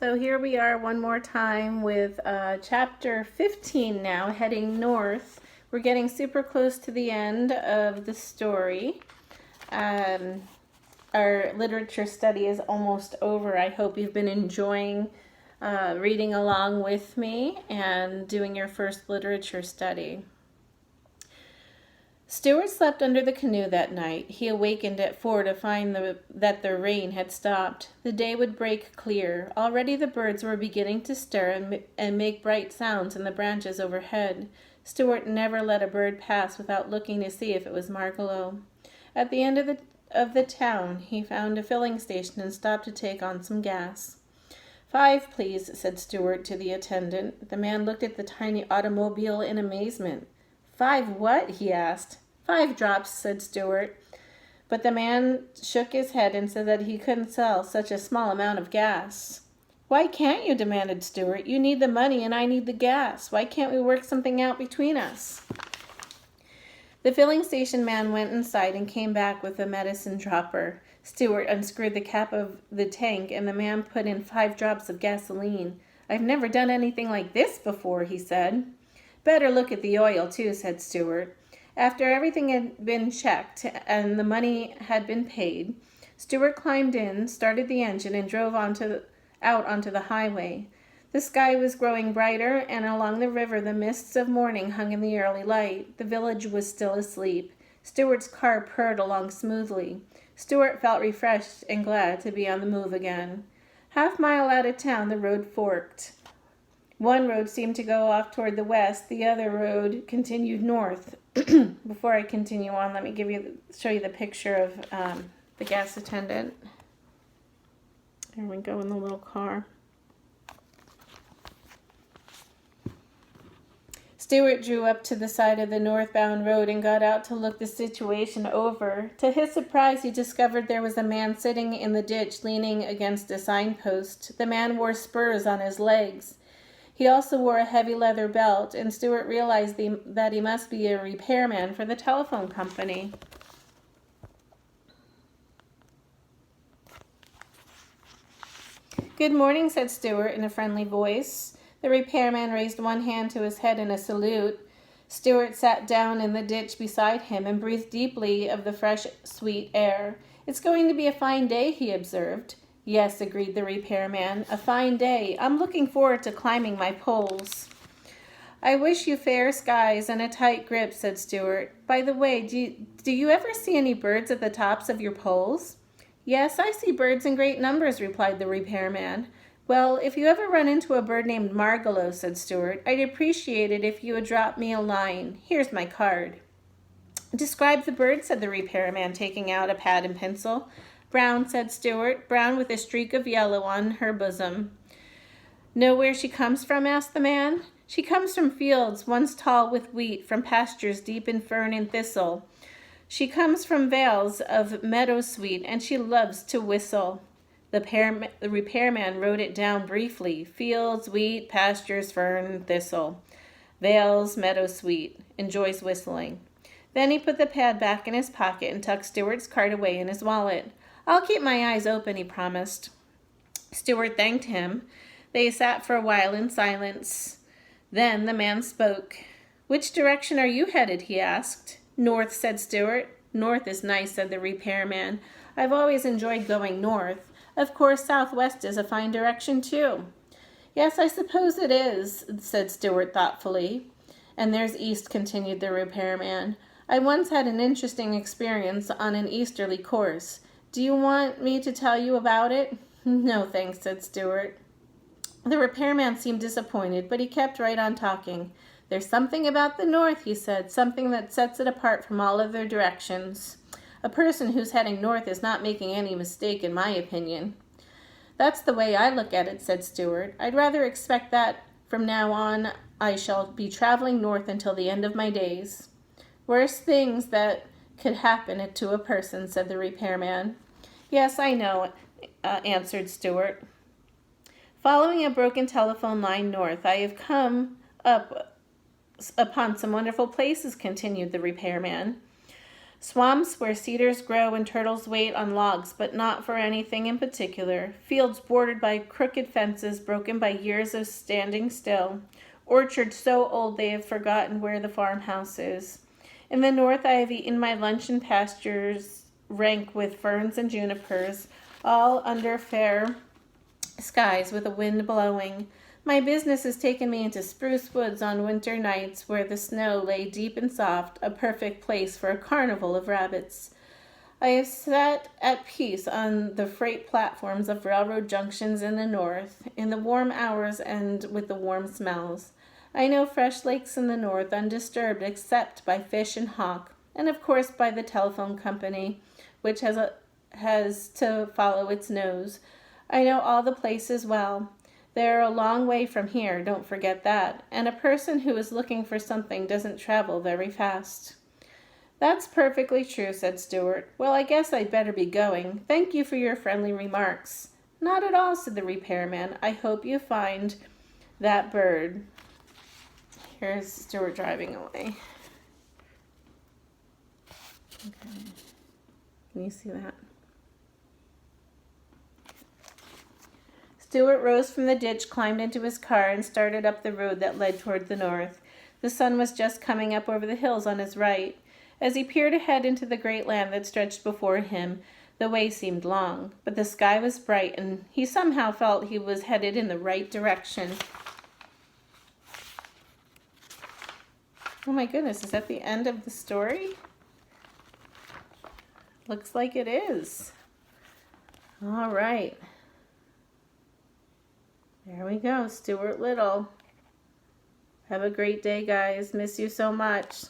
So here we are one more time with chapter 15 now, heading north. We're getting super close to the end of the story. Our literature study is almost over. I hope you've been enjoying reading along with me and doing your first literature study. Stuart slept under the canoe that night. He awakened at 4 to find that the rain had stopped. The day would break clear. Already the birds were beginning to stir and make bright sounds in the branches overhead. Stuart never let a bird pass without looking to see if it was Margalo. At the end of the town, he found a filling station and stopped to take on some gas. 5, please, said Stuart to the attendant. The man looked at the tiny automobile in amazement. 5 what? He asked. 5 drops, said Stuart. But the man shook his head and said that he couldn't sell such a small amount of gas. Why can't you? Demanded Stuart. You need the money and I need the gas. Why can't we work something out between us? The filling station man went inside and came back with a medicine dropper. Stuart unscrewed the cap of the tank and the man put in 5 drops of gasoline. I've never done anything like this before, he said. Better look at the oil, too, said Stuart. After everything had been checked and the money had been paid, Stuart climbed in, started the engine, and drove out onto the highway. The sky was growing brighter, and along the river the mists of morning hung in the early light. The village was still asleep. Stuart's car purred along smoothly. Stuart felt refreshed and glad to be on the move again. Half-mile out of town, the road forked. One road seemed to go off toward the west. The other road continued north. Before I continue on, let me show you the picture of the gas attendant. There we go in the little car. Stuart drew up to the side of the northbound road and got out to look the situation over. To his surprise, he discovered there was a man sitting in the ditch leaning against a signpost. The man wore spurs on his legs. He also wore a heavy leather belt, and Stuart realized that he must be a repairman for the telephone company. Good morning, said Stuart in a friendly voice. The repairman raised one hand to his head in a salute. Stuart sat down in the ditch beside him and breathed deeply of the fresh, sweet air. It's going to be a fine day, he observed. Yes, agreed the repairman, a fine day. I'm looking forward to climbing my poles. I wish you fair skies and a tight grip, said Stuart. By the way, do you ever see any birds at the tops of your poles? Yes, I see birds in great numbers, replied the repairman. Well, if you ever run into a bird named Margalo, said Stuart, I'd appreciate it if you would drop me a line. Here's my card. Describe the bird, said the repairman, taking out a pad and pencil. Brown, said Stuart, brown with a streak of yellow on her bosom. Know where she comes from? Asked the man. She comes from fields once tall with wheat, from pastures deep in fern and thistle. She comes from vales of meadowsweet, and she loves to whistle. The repairman wrote it down briefly. Fields, wheat, pastures, fern, thistle. Vales, meadowsweet. Enjoys whistling. Then he put the pad back in his pocket and tucked Stuart's card away in his wallet. I'll keep my eyes open, he promised. Stuart thanked him. They sat for a while in silence. Then the man spoke. Which direction are you headed? He asked. North, said Stuart. North is nice, said the repairman. I've always enjoyed going north. Of course, southwest is a fine direction, too. Yes, I suppose it is, said Stuart thoughtfully. And there's east, continued the repairman. I once had an interesting experience on an easterly course. Do you want me to tell you about it? No, thanks, said Stuart. The repairman seemed disappointed, but he kept right on talking. There's something about the north, he said, something that sets it apart from all other directions. A person who's heading north is not making any mistake, in my opinion. That's the way I look at it, said Stuart. I'd rather expect that from now on I shall be traveling north until the end of my days. Worst things that could happen to a person, said the repairman. Yes, I know, answered Stuart. Following a broken telephone line north, I have come upon some wonderful places, continued the repairman. Swamps where cedars grow and turtles wait on logs, but not for anything in particular. Fields bordered by crooked fences broken by years of standing still. Orchards so old they have forgotten where the farmhouse is. In the north I have eaten my lunch in pastures rank with ferns and junipers, all under fair skies with a wind blowing. My business has taken me into spruce woods on winter nights where the snow lay deep and soft, a perfect place for a carnival of rabbits. I have sat at peace on the freight platforms of railroad junctions in the north, in the warm hours and with the warm smells. I know fresh lakes in the north, undisturbed except by fish and hawk, and of course by the telephone company, which has to follow its nose. I know all the places well. They're a long way from here, don't forget that, and a person who is looking for something doesn't travel very fast. That's perfectly true, said Stuart. Well, I guess I'd better be going. Thank you for your friendly remarks. Not at all, said the repairman. I hope you find that bird. Here's Stuart driving away. Okay. Can you see that? Stuart rose from the ditch, climbed into his car, and started up the road that led toward the north. The sun was just coming up over the hills on his right. As he peered ahead into the great land that stretched before him, the way seemed long, but the sky was bright, and he somehow felt he was headed in the right direction. Oh my goodness, is that the end of the story? Looks like it is. All right. There we go, Stuart Little. Have a great day, guys. Miss you so much.